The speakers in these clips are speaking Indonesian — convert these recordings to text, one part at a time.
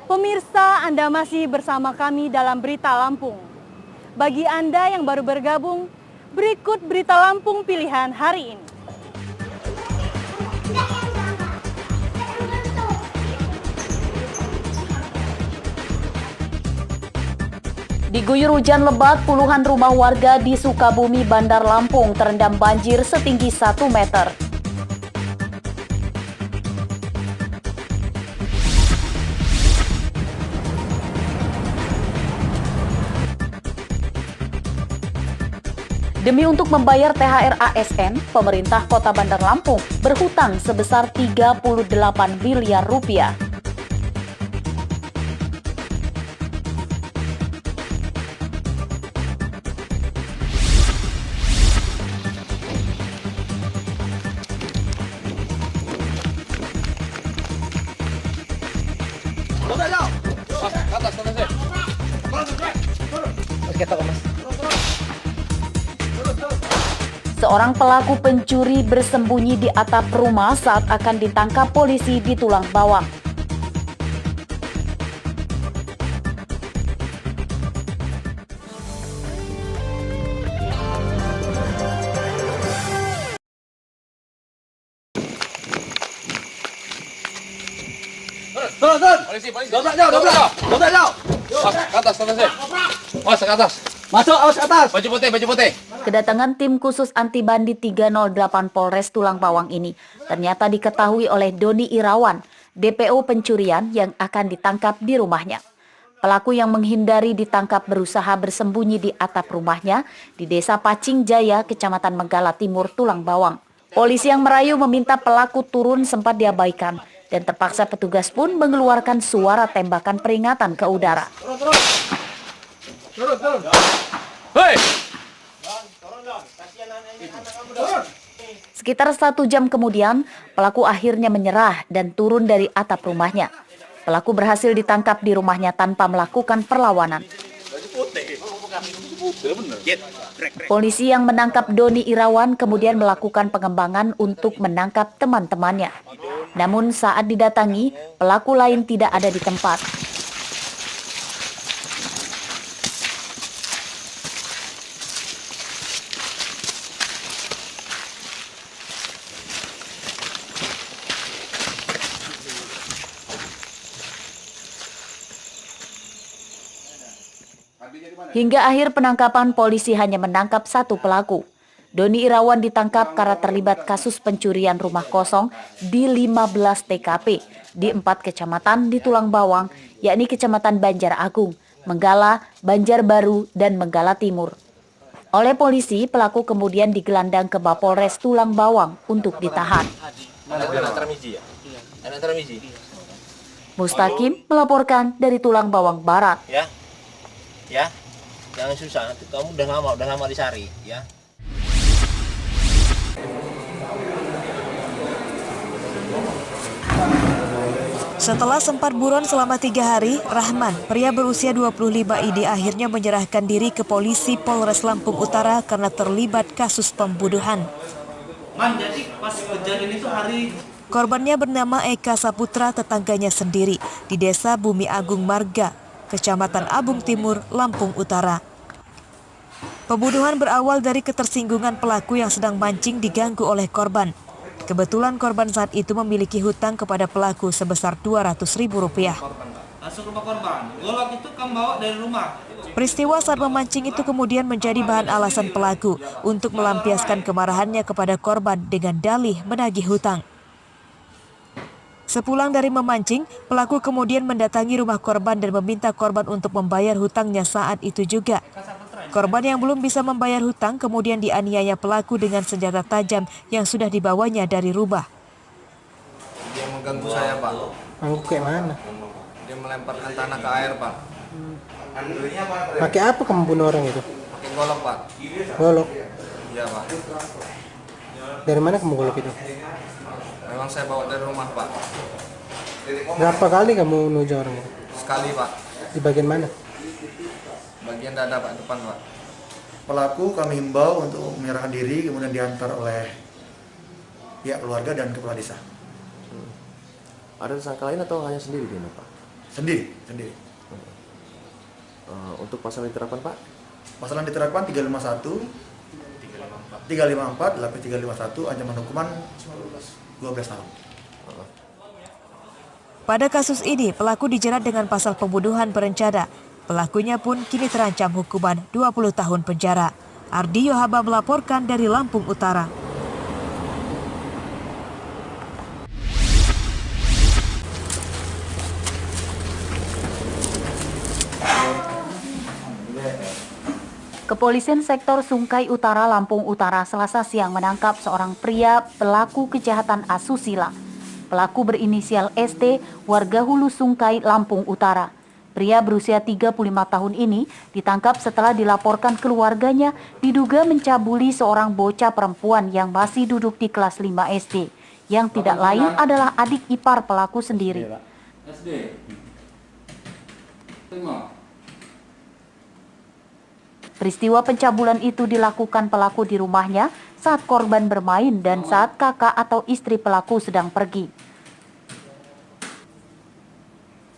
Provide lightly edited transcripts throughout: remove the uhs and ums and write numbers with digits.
Pemirsa, Anda masih bersama kami dalam Berita Lampung. Bagi Anda yang baru bergabung, berikut Berita Lampung pilihan hari ini. Diguyur hujan lebat, puluhan rumah warga di Sukabumi, Bandar Lampung terendam banjir setinggi 1 meter. Demi untuk membayar THR ASN, pemerintah Kota Bandar Lampung berhutang sebesar 38 miliar rupiah. Seorang pelaku pencuri bersembunyi di atap rumah saat akan ditangkap polisi di Tulang Bawang. Turun. Polisi. Dobrak jauh. Mas, ke atas, Mas, ke atas. Masuk, awas ke atas. Baju putih. Kedatangan tim khusus anti bandit 308 Polres Tulang Bawang ini ternyata diketahui oleh Doni Irawan, DPO pencurian yang akan ditangkap di rumahnya. Pelaku yang menghindari ditangkap berusaha bersembunyi di atap rumahnya di Desa Pacing Jaya, Kecamatan Menggala Timur, Tulang Bawang. Polisi yang merayu meminta pelaku turun sempat diabaikan dan terpaksa petugas pun mengeluarkan suara tembakan peringatan ke udara. Turun. Hei! Sekitar 1 jam kemudian, pelaku akhirnya menyerah dan turun dari atap rumahnya. Pelaku berhasil ditangkap di rumahnya tanpa melakukan perlawanan. Polisi yang menangkap Doni Irawan kemudian melakukan pengembangan untuk menangkap teman-temannya. Namun saat didatangi, pelaku lain tidak ada di tempat. Hingga akhir penangkapan, polisi hanya menangkap 1 pelaku. Doni Irawan ditangkap karena terlibat kasus pencurian rumah kosong di 15 TKP di 4 kecamatan di Tulang Bawang, yakni Kecamatan Banjar Agung, Menggala, Banjarbaru, dan Menggala Timur. Oleh polisi, pelaku kemudian digelandang ke Mapolres Tulang Bawang untuk ditahan. Mustaqim melaporkan dari Tulang Bawang Barat. Ya, jangan susah, nanti kamu udah lama dicari, ya. Setelah sempat buron selama 3 hari, Rahman, pria berusia 25 ini akhirnya menyerahkan diri ke polisi Polres Lampung Utara karena terlibat kasus pembunuhan. Jadi pas kejadian itu hari... Korbannya bernama Eka Saputra, tetangganya sendiri di Desa Bumi Agung Marga, Kecamatan Abung Timur, Lampung Utara. Pembunuhan berawal dari ketersinggungan pelaku yang sedang mancing diganggu oleh korban. Kebetulan korban saat itu memiliki hutang kepada pelaku sebesar Rp200.000. Masuk rumah korban, golok itu kamu bawa dari rumah. Peristiwa saat memancing itu kemudian menjadi bahan alasan pelaku untuk melampiaskan kemarahannya kepada korban dengan dalih menagih hutang. Sepulang dari memancing, pelaku kemudian mendatangi rumah korban dan meminta korban untuk membayar hutangnya saat itu juga. Korban yang belum bisa membayar hutang kemudian dianiaya pelaku dengan senjata tajam yang sudah dibawanya dari rumah. Dia mengganggu saya, Pak. Ganggu kayak mana? Dia melemparkan tanah ke air, Pak. Pakai apa kamu bunuh orang itu? Pakai golok, Pak. Golok? Iya, Pak. Dari mana kamu golok itu? Memang saya bawa dari rumah, Pak. Berapa kali kamu nuju orang itu? Sekali, Pak. Di bagian mana? Bagian dada, Pak, depan, Pak. Pelaku kami himbau untuk menyerahkan diri, kemudian diantar oleh pihak keluarga dan kepala desa. Ada tersangka lain atau hanya sendiri dia, Pak? Sendiri. Untuk pasal yang diterapkan Pak? Pasal yang diterapkan 351, 354, lapis 351, ancaman hukuman 12 tahun. Pada kasus ini, pelaku dijerat dengan pasal pembunuhan berencana. Pelakunya pun kini terancam hukuman 20 tahun penjara. Ardi Yohaba melaporkan dari Lampung Utara. Kepolisian Sektor Sungkai Utara, Lampung Utara, Selasa siang menangkap seorang pria pelaku kejahatan asusila. Pelaku berinisial ST, warga Hulu Sungkai, Lampung Utara. Pria berusia 35 tahun ini ditangkap setelah dilaporkan keluarganya diduga mencabuli seorang bocah perempuan yang masih duduk di kelas 5 SD, yang tidak lain adalah adik ipar pelaku sendiri. Peristiwa pencabulan itu dilakukan pelaku di rumahnya saat korban bermain dan saat kakak atau istri pelaku sedang pergi.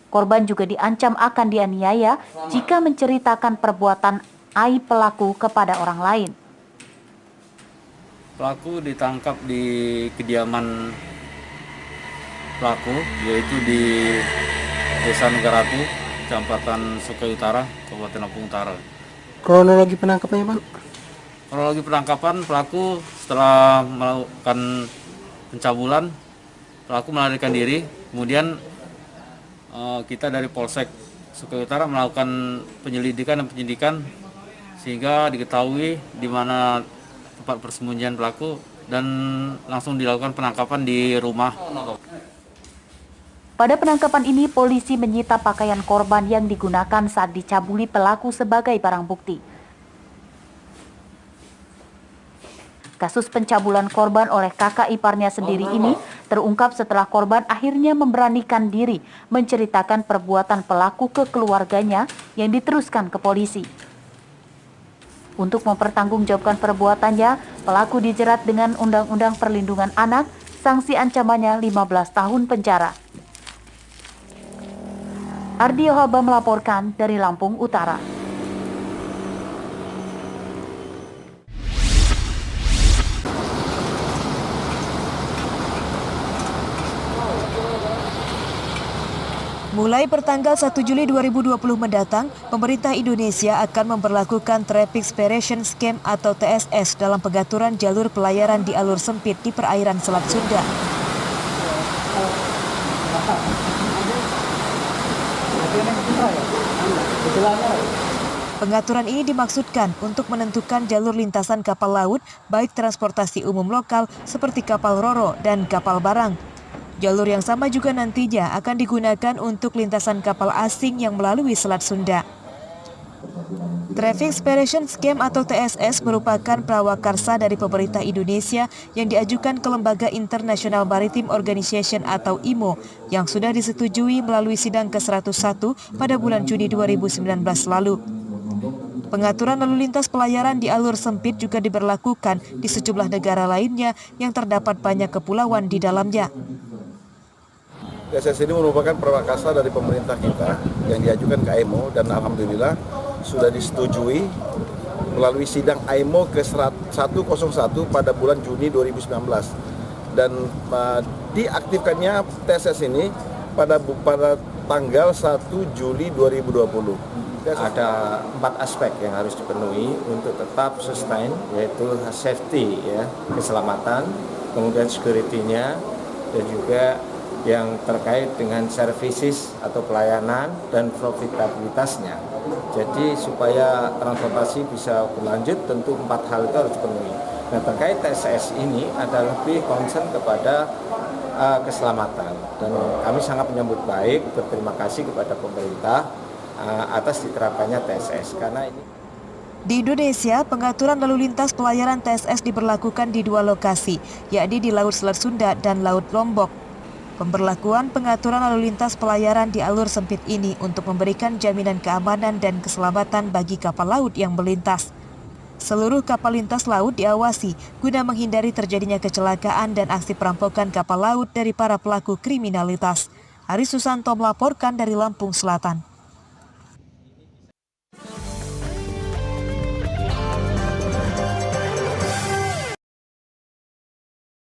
Korban juga diancam akan dianiaya jika menceritakan perbuatan aib pelaku kepada orang lain. Pelaku ditangkap di kediaman pelaku, yaitu di Desa Negaratu, Kecamatan Sungkai Utara, Kabupaten Lampung Utara. Kronologi penangkapannya Pak? Kronologi penangkapan pelaku setelah melakukan pencabulan, pelaku melarikan diri. Kemudian kita dari Polsek Sungkai Utara melakukan penyelidikan dan penyidikan sehingga diketahui di mana tempat persembunyian pelaku dan langsung dilakukan penangkapan di rumah. Pada penangkapan ini, polisi menyita pakaian korban yang digunakan saat dicabuli pelaku sebagai barang bukti. Kasus pencabulan korban oleh kakak iparnya sendiri ini terungkap setelah korban akhirnya memberanikan diri menceritakan perbuatan pelaku ke keluarganya yang diteruskan ke polisi. Untuk mempertanggungjawabkan perbuatannya, pelaku dijerat dengan Undang-Undang Perlindungan Anak, sanksi ancamannya 15 tahun penjara. Ardi Yohaba melaporkan dari Lampung Utara. Mulai pertanggal 1 Juli 2020 mendatang, pemerintah Indonesia akan memberlakukan Traffic Separation Scheme atau TSS dalam pengaturan jalur pelayaran di alur sempit di perairan Selat Sunda. Pengaturan ini dimaksudkan untuk menentukan jalur lintasan kapal laut, baik transportasi umum lokal seperti kapal ro-ro dan kapal barang. Jalur yang sama juga nantinya akan digunakan untuk lintasan kapal asing yang melalui Selat Sunda. Traffic Separation Scheme atau TSS merupakan prawakarsa dari pemerintah Indonesia yang diajukan ke Lembaga International Maritime Organization atau IMO yang sudah disetujui melalui sidang ke-101 pada bulan Juni 2019 lalu. Pengaturan lalu lintas pelayaran di alur sempit juga diberlakukan di sejumlah negara lainnya yang terdapat banyak kepulauan di dalamnya. TSS ini merupakan prawakarsa dari pemerintah kita yang diajukan ke IMO dan alhamdulillah sudah disetujui melalui sidang IMO ke-101 pada bulan Juni 2019 dan diaktifkannya TSS ini pada tanggal 1 Juli 2020. Ada 4 aspek yang harus dipenuhi untuk tetap sustain, yaitu safety, ya, keselamatan, kemudian security-nya, dan juga yang terkait dengan services atau pelayanan dan profitabilitasnya. Jadi supaya transportasi bisa berlanjut tentu 4 hal itu harus dipenuhi. Nah, terkait TSS ini ada lebih concern kepada keselamatan dan kami sangat menyambut baik, berterima kasih kepada pemerintah atas diterapkannya TSS karena ini. Di Indonesia, pengaturan lalu lintas pelayaran TSS diberlakukan di 2 lokasi, yakni di Laut Selat Sunda dan Laut Lombok. Pemberlakuan pengaturan lalu lintas pelayaran di alur sempit ini untuk memberikan jaminan keamanan dan keselamatan bagi kapal laut yang melintas. Seluruh kapal lintas laut diawasi guna menghindari terjadinya kecelakaan dan aksi perampokan kapal laut dari para pelaku kriminalitas. Ari Susanto melaporkan dari Lampung Selatan.